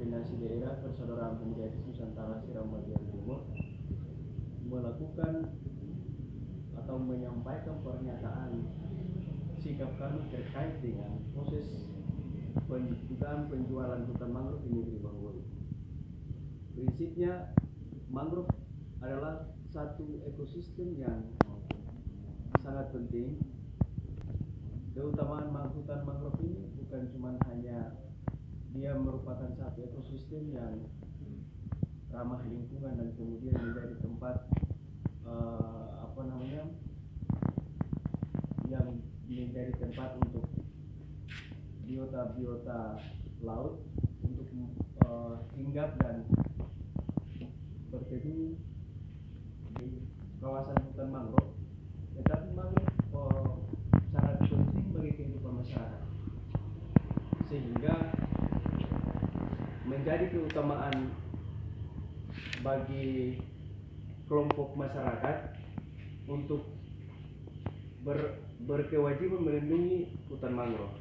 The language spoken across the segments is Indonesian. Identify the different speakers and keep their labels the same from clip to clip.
Speaker 1: Koordinasi Daerah Persaudaraan Pemuda Etnis Nusantara Seram bagian Timur melakukan atau menyampaikan pernyataan sikap kami terkait dengan proses dugaan penjualan hutan mangrove di negeri Bangoi. Prinsipnya, mangrove adalah satu ekosistem yang sangat penting. Keutamaan hutan mangrove ini bukan cuma hanya dia merupakan satu ekosistem yang ramah lingkungan dan kemudian menjadi tempat yang menjadi tempat untuk biota laut untuk hinggap dan berteduh di kawasan hutan mangrove. Tetapi mangrove sangat penting bagi kehidupan masyarakat, sehingga menjadi keutamaan bagi kelompok masyarakat untuk berkewajiban melindungi hutan mangrove.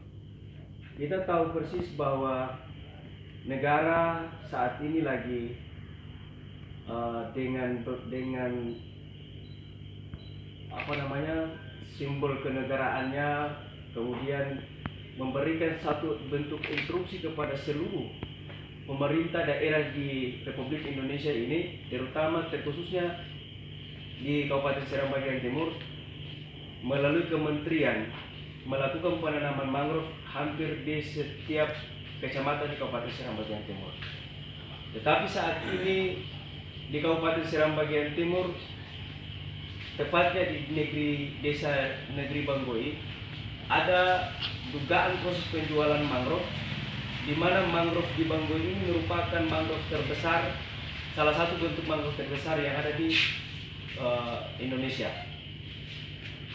Speaker 1: Kita tahu persis bahwa negara saat ini lagi dengan simbol kenegaraannya, kemudian memberikan satu bentuk instruksi kepada seluruh pemerintah daerah di Republik Indonesia ini, terkhususnya di Kabupaten Seram bagian Timur, melalui kementerian melakukan penanaman mangrove hampir di setiap kecamatan di Kabupaten Seram bagian Timur. Tetapi saat ini di Kabupaten Seram bagian Timur, tepatnya di desa negeri Bangoi, ada dugaan proses penjualan mangrove, di mana mangrove di Bangoi ini merupakan mangrove terbesar, salah satu bentuk mangrove terbesar yang ada di Indonesia.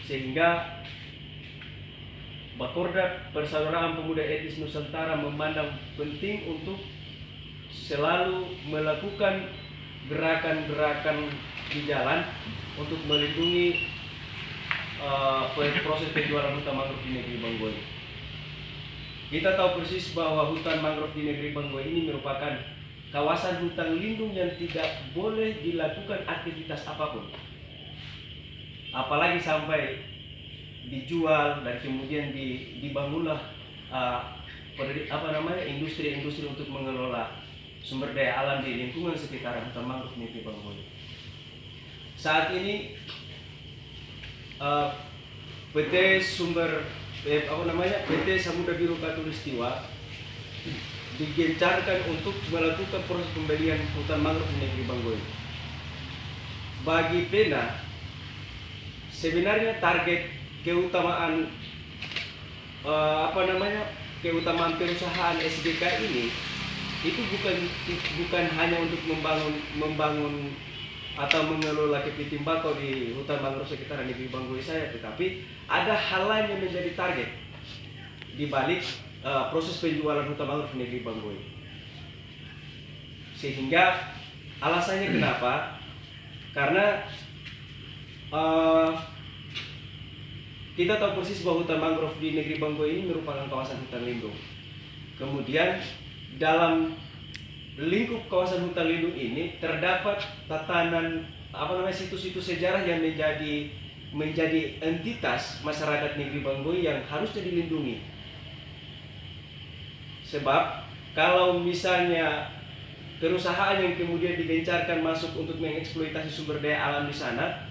Speaker 1: Sehingga Bakorda Persaudaraan Pemuda Etnis Nusantara memandang penting untuk selalu melakukan gerakan-gerakan di jalan untuk melindungi proses penjualan hutan mangrove di negeri Bangoi. Kita tahu persis bahwa hutan mangrove di negeri Bangoi ini merupakan kawasan hutan lindung yang tidak boleh dilakukan aktivitas apapun, apalagi sampai dijual dan kemudian dibangunlah industri-industri untuk mengelola sumber daya alam di lingkungan sekitar hutan mangrove di negeri Bangoi. Saat ini PT Samudra Biru Katulistiwa digencarkan untuk melakukan proses pembelian hutan mangrove di negeri Bangoi. Bagi Pena, sebenarnya target keutamaan keutamaan perusahaan SBK ini itu bukan hanya untuk membangun atau mengelola kepiting bakau di hutan mangrove sekitar negeri Bangoi saya, tetapi ada hal lain yang menjadi target di balik proses penjualan hutan mangrove di negeri Bangoi. Sehingga alasannya kenapa? Karena kita tahu persis bahwa hutan mangrove di negeri Bangoi ini merupakan kawasan hutan lindung. Kemudian dalam lingkup kawasan hutan lindung ini terdapat tatanan situs-situs sejarah yang menjadi entitas masyarakat negeri Bangoi yang harusnya dilindungi. Sebab kalau misalnya perusahaan yang kemudian digencarkan masuk untuk mengeksploitasi sumber daya alam di sana,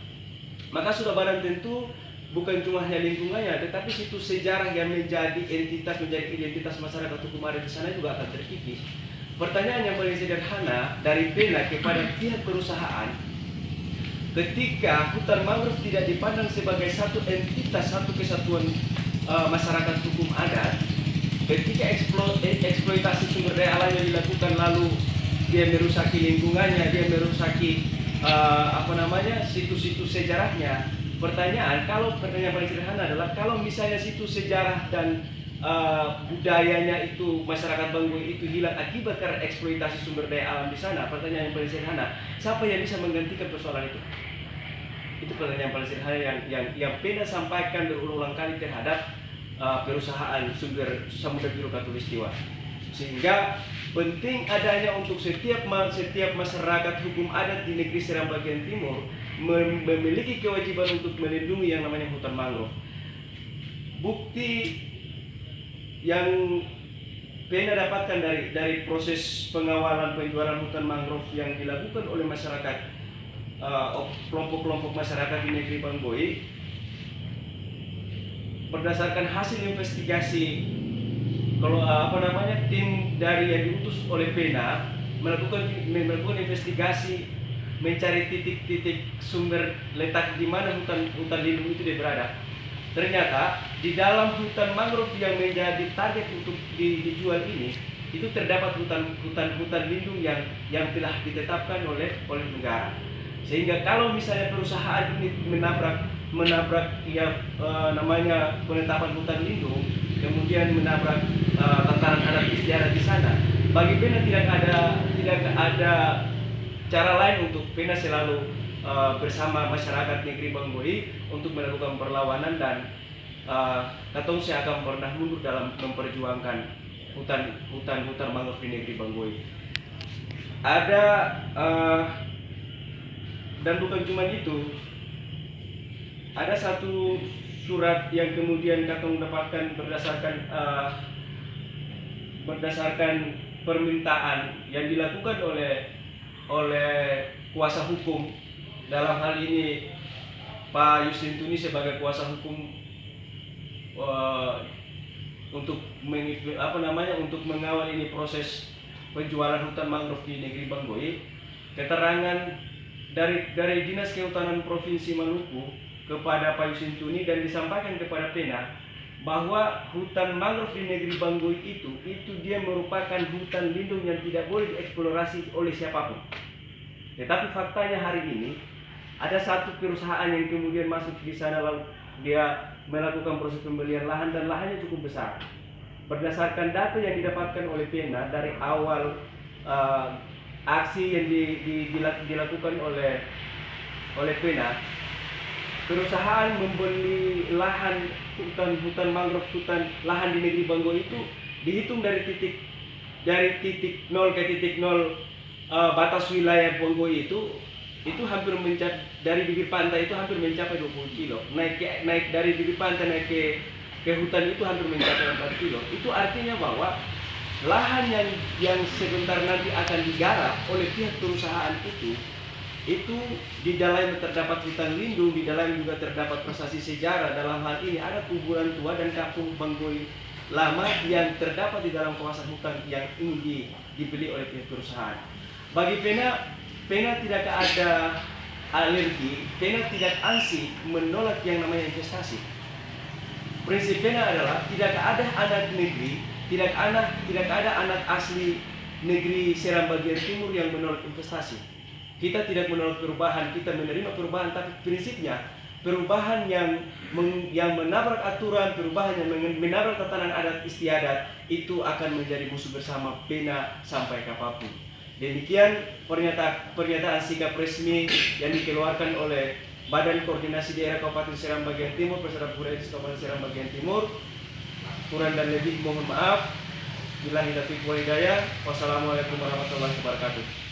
Speaker 1: maka sudah barang tentu bukan cuma hanya lingkungannya, tetapi situs sejarah yang menjadi identitas masyarakat hukum adat di sana juga akan terkikis. Pertanyaan yang paling sederhana dari Pena kepada pihak perusahaan, ketika hutan mangrove tidak dipandang sebagai satu entitas, satu kesatuan masyarakat hukum adat, ketika eksploitasi sumber daya alam yang dilakukan lalu dia merusaki lingkungannya, dia merusaki situs-situs sejarahnya. Pertanyaan paling sederhana adalah kalau misalnya situs sejarah dan budayanya itu masyarakat Bangoi itu hilang akibat karena eksploitasi sumber daya alam di sana, pertanyaan yang paling sederhana, siapa yang bisa menggantikan persoalan itu? Itu pertanyaan paling sederhana yang Pena sampaikan berulang kali terhadap perusahaan Samudra Biru Katulistiwa. Sehingga penting adanya untuk setiap masyarakat hukum adat di negeri Seram bagian timur memiliki kewajiban untuk melindungi yang namanya hutan mangrove. Bukti yang Pena dapatkan dari proses pengawalan penjualan hutan mangrove yang dilakukan oleh masyarakat, kelompok-kelompok masyarakat di negeri Bangboe, berdasarkan hasil investigasi, tim dari yang diutus oleh Pena melakukan investigasi, mencari titik-titik sumber letak di mana hutan lindung itu berada. Ternyata di dalam hutan mangrove yang menjadi target untuk dijual ini, itu terdapat hutan lindung yang telah ditetapkan oleh negara. Sehingga kalau misalnya perusahaan ini menabrak penetapan hutan lindung, kemudian menabrak tatanan adat istiadat di sana, bagi Pena tidak ada cara lain untuk Pena selalu bersama masyarakat negeri Bangboe untuk melakukan perlawanan, dan katong saya akan pernah mundur dalam memperjuangkan hutan mangrove di negeri Bangboe. Ada dan bukan cuma itu, ada satu surat yang kemudian katong dapatkan berdasarkan permintaan yang dilakukan oleh kuasa hukum. Dalam hal ini Pak Yustin Tuni sebagai kuasa hukum untuk mengawal ini proses penjualan hutan mangrove di negeri Bangboe. Keterangan dari Dinas Kehutanan Provinsi Maluku kepada Pak Yustin Tuni dan disampaikan kepada Pena bahwa hutan mangrove di negeri Bangboe itu dia merupakan hutan lindung yang tidak boleh dieksplorasi oleh siapapun. Tetapi faktanya hari ini ada satu perusahaan yang kemudian masuk di sana, lalu dia melakukan proses pembelian lahan dan lahannya cukup besar. Berdasarkan data yang didapatkan oleh Pena dari awal aksi yang dilakukan oleh Pena, perusahaan membeli lahan hutan mangrove, lahan di negeri Bangboe itu dihitung dari titik 0 ke titik 0 batas wilayah Bangboe itu hampir dari bibir pantai itu hampir mencapai 20 kilo. Naik dari bibir pantai naik ke hutan itu hampir mencapai 4 kilo. Itu artinya bahwa lahan yang sebentar nanti akan digarap oleh pihak perusahaan itu di dalamnya terdapat hutan lindung, di dalamnya juga terdapat prestasi sejarah. Dalam hal ini ada kuburan tua dan kampung Bangboe lama yang terdapat di dalam kawasan hutan yang ingin dibeli oleh pihak perusahaan. Bagi Pena tidak ada alergi, Pena tidak ansih menolak yang namanya investasi. Prinsip Pena adalah tidak ada anak negeri, tidak ada anak asli negeri Seram bagian timur yang menolak investasi. Kita tidak menolak perubahan, kita menerima perubahan, tapi prinsipnya perubahan yang menabrak aturan, perubahan yang menabrak tatanan adat istiadat itu akan menjadi musuh bersama Pena sampai kapanpun. Demikian pernyataan sikap resmi yang dikeluarkan oleh Badan Koordinasi Daerah Kabupaten Seram bagian Timur beserta Pemuda Kabupaten Seram bagian Timur. Kurang dan lebih mohon maaf. Billahi taufiq wal hidayah. Wassalamualaikum warahmatullahi wabarakatuh.